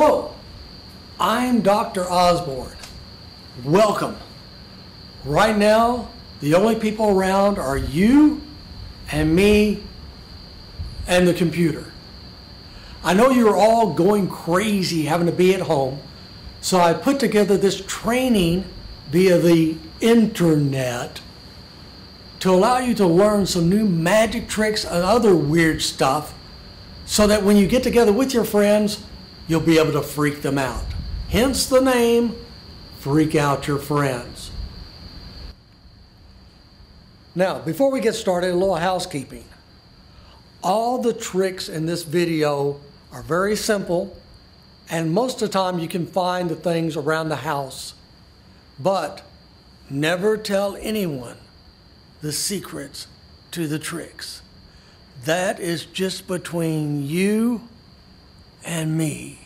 Hello, I'm Dr. Osborn. Welcome. Right now, the only people around are you and me and the computer. I know you're all going crazy having to be at home, so I put together this training via the internet to allow you to learn some new magic tricks and other weird stuff so that when you get together with your friends, you'll be able to freak them out. Hence the name, Freak Out Your Friends. Now, before we get started, a little housekeeping. All the tricks in this video are very simple, and most of the time you can find the things around the house. But never tell anyone the secrets to the tricks. That is just between you and me.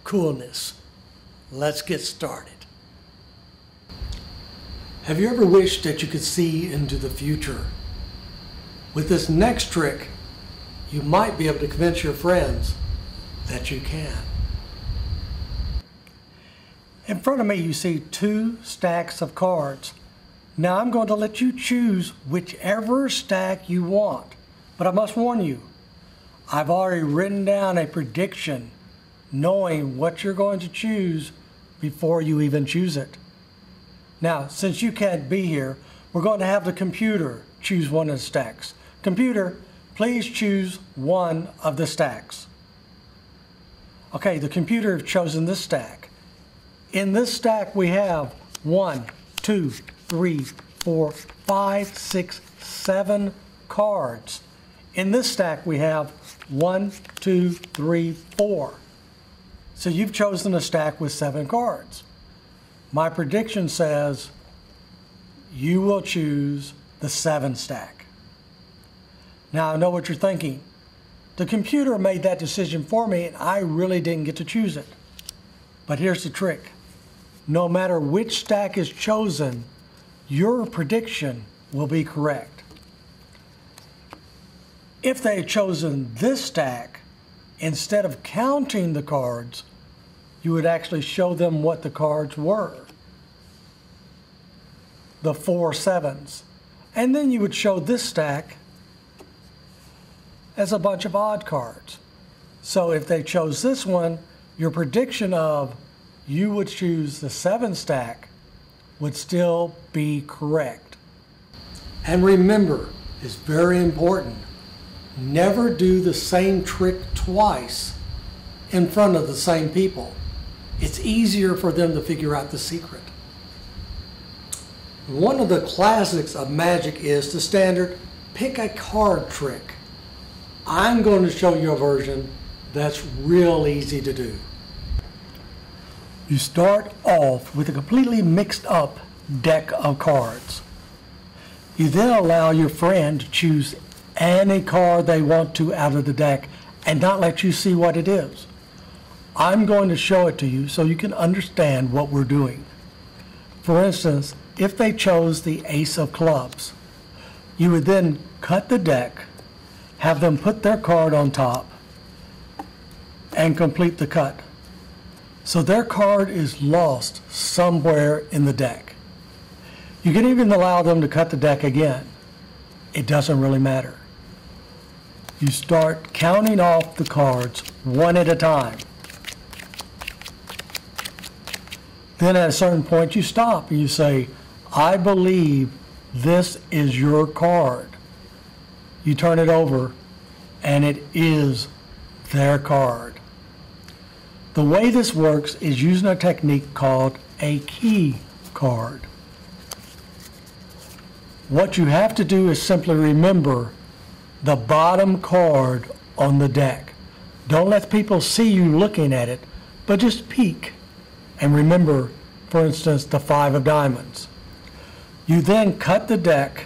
Coolness. Let's get started. Have you ever wished that you could see into the future? With this next trick, you might be able to convince your friends that you can. In front of me, you see two stacks of cards. Now I'm going to let you choose whichever stack you want, but I must warn you, I've already written down a prediction knowing what you're going to choose before you even choose it. Now, since you can't be here, we're going to have the computer choose one of the stacks. Computer, please choose one of the stacks. Okay, the computer has chosen this stack. In this stack we have 1, 2, 3, 4, 5, 6, 7 cards. In this stack we have 1, 2, 3, 4. So you've chosen a stack with 7 cards. My prediction says you will choose the 7 stack. Now I know what you're thinking. The computer made that decision for me and I really didn't get to choose it. But here's the trick. No matter which stack is chosen, your prediction will be correct. If they had chosen this stack, instead of counting the cards, you would actually show them what the cards were. The 4 7s. And then you would show this stack as a bunch of odd cards. So if they chose this one, your prediction of you would choose the 7 stack would still be correct. And remember, it's very important, never do the same trick twice in front of the same people. It's easier for them to figure out the secret. One of the classics of magic is the standard pick a card trick. I'm going to show you a version that's real easy to do. You start off with a completely mixed up deck of cards. You then allow your friend to choose any card they want to out of the deck and not let you see what it is. I'm going to show it to you so you can understand what we're doing. For instance, if they chose the Ace of Clubs, you would then cut the deck, have them put their card on top, and complete the cut. So their card is lost somewhere in the deck. You can even allow them to cut the deck again. It doesn't really matter. You start counting off the cards one at a time. Then at a certain point you stop and you say, I believe this is your card. You turn it over and it is their card. The way this works is using a technique called a key card. What you have to do is simply remember the bottom card on the deck. Don't let people see you looking at it, but just peek and remember, for instance, the 5 of diamonds. You then cut the deck,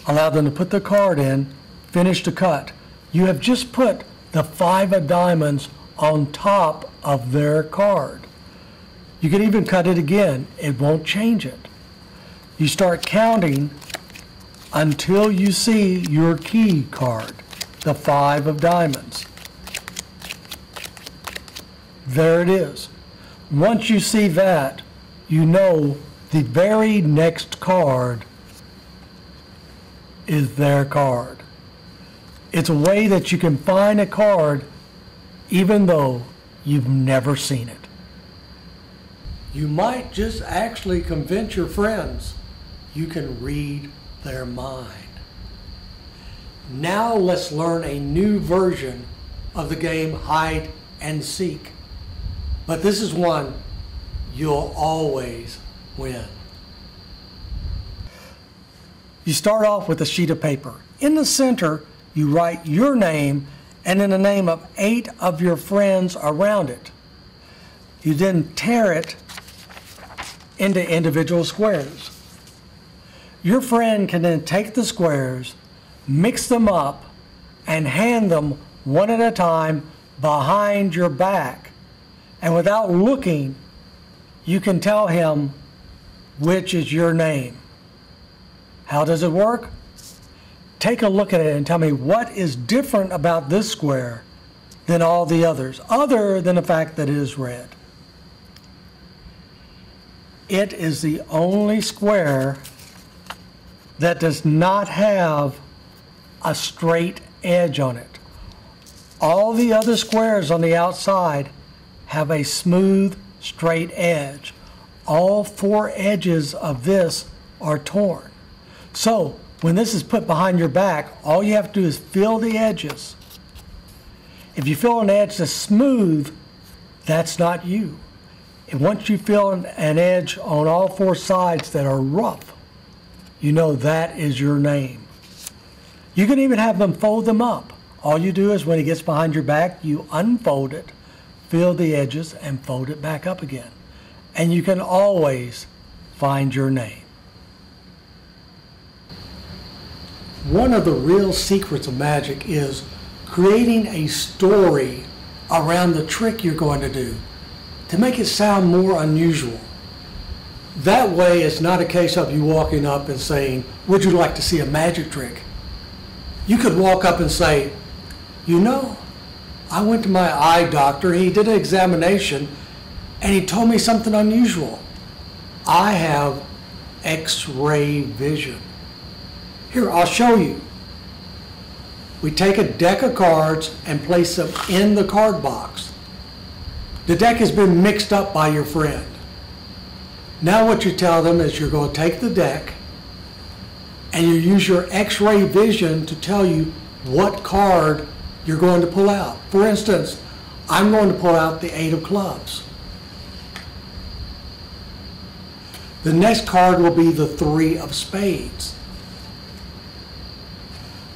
allow them to put the card in, finish the cut. You have just put the 5 of diamonds on top of their card. You can even cut it again. It won't change it. You start counting until you see your key card, the 5 of diamonds. There it is. Once you see that, you know the very next card is their card. It's a way that you can find a card even though you've never seen it. You might just actually convince your friends you can read their mind. Now let's learn a new version of the game hide and seek. But this is one you'll always win. You start off with a sheet of paper. In the center, you write your name and then the name of 8 of your friends around it. You then tear it into individual squares. Your friend can then take the squares, mix them up, and hand them one at a time behind your back. And without looking, you can tell him which is your name. How does it work? Take a look at it and tell me what is different about this square than all the others, other than the fact that it is red. It is the only square that does not have a straight edge on it. All the other squares on the outside have a smooth, straight edge. All 4 edges of this are torn. So when this is put behind your back, all you have to do is feel the edges. If you feel an edge that's smooth, that's not you. And once you feel an edge on all 4 sides that are rough, you know that is your name. You can even have them fold them up. All you do is when it gets behind your back, you unfold it, feel the edges, and fold it back up again. And you can always find your name. One of the real secrets of magic is creating a story around the trick you're going to do to make it sound more unusual. That way it's not a case of you walking up and saying, "Would you like to see a magic trick?" You could walk up and say, "You know, I went to my eye doctor, he did an examination, and he told me something unusual. I have X-ray vision. Here, I'll show you." We take a deck of cards and place them in the card box. The deck has been mixed up by your friend. Now what you tell them is you're going to take the deck and you use your X-ray vision to tell you what card you're going to pull out. For instance, I'm going to pull out the 8 of clubs. The next card will be the 3 of spades.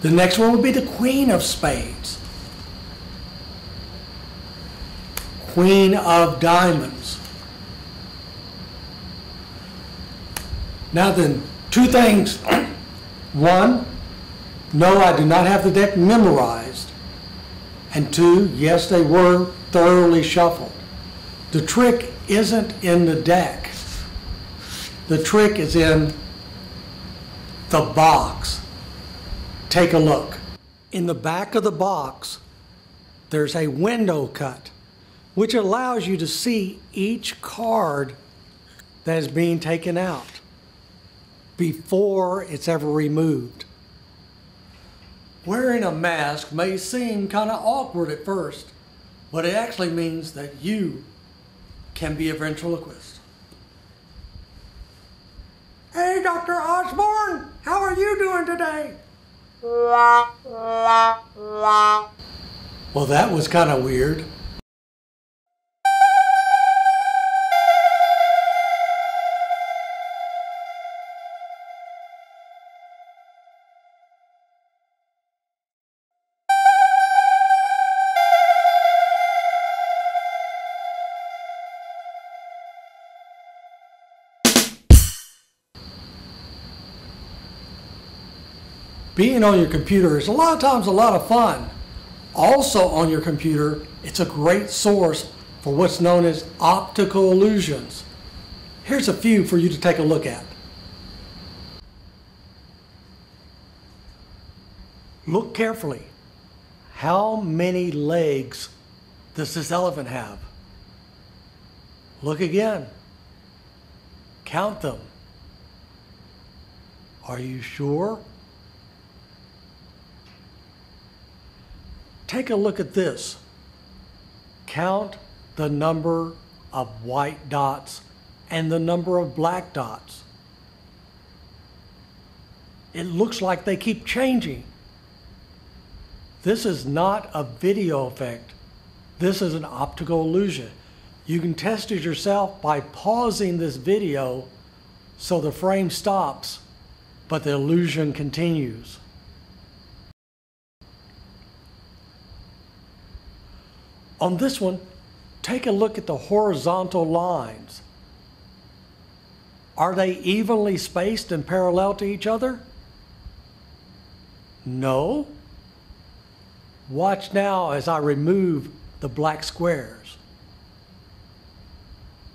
The next one will be the Queen of spades. Queen of diamonds. Now then, 2 things. 1, no, I do not have the deck memorized. And 2, yes, they were thoroughly shuffled. The trick isn't in the deck. The trick is in the box. Take a look. In the back of the box, there's a window cut, which allows you to see each card that is being taken out before it's ever removed. Wearing a mask may seem kind of awkward at first, but it actually means that you can be a ventriloquist. "Hey, Dr. Osborn, how are you doing today?" Well, that was kind of weird. Being on your computer is a lot of times a lot of fun. Also on your computer, it's a great source for what's known as optical illusions. Here's a few for you to take a look at. Look carefully. How many legs does this elephant have? Look again. Count them. Are you sure? Take a look at this. Count the number of white dots and the number of black dots. It looks like they keep changing. This is not a video effect. This is an optical illusion. You can test it yourself by pausing this video so the frame stops, but the illusion continues. On this one, take a look at the horizontal lines. Are they evenly spaced and parallel to each other? No. Watch now as I remove the black squares.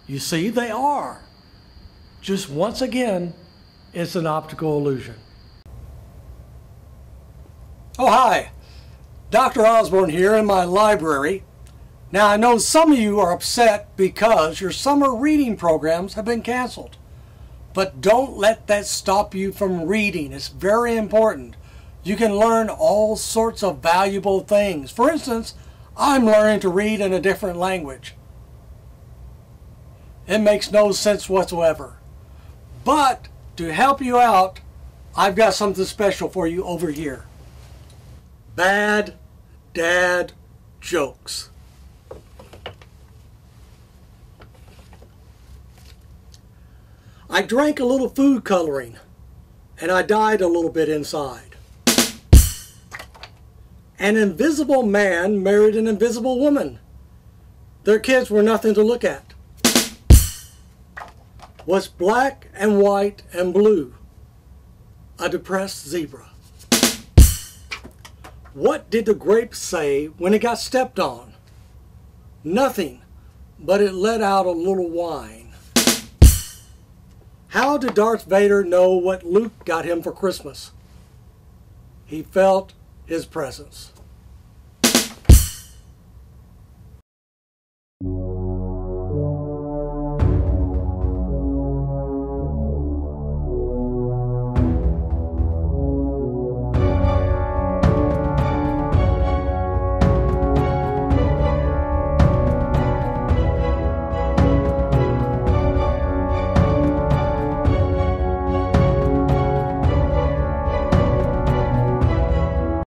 You see, they are. Just once again, it's an optical illusion. Oh, hi. Dr. Osborn here in my library. Now, I know some of you are upset because your summer reading programs have been canceled. But don't let that stop you from reading. It's very important. You can learn all sorts of valuable things. For instance, I'm learning to read in a different language. It makes no sense whatsoever. But to help you out, I've got something special for you over here. Bad dad jokes. I drank a little food coloring, and I died a little bit inside. An invisible man married an invisible woman. Their kids were nothing to look at. Was black and white and blue. A depressed zebra. What did the grape say when it got stepped on? Nothing, but it let out a little whine. How did Darth Vader know what Luke got him for Christmas? He felt his presence.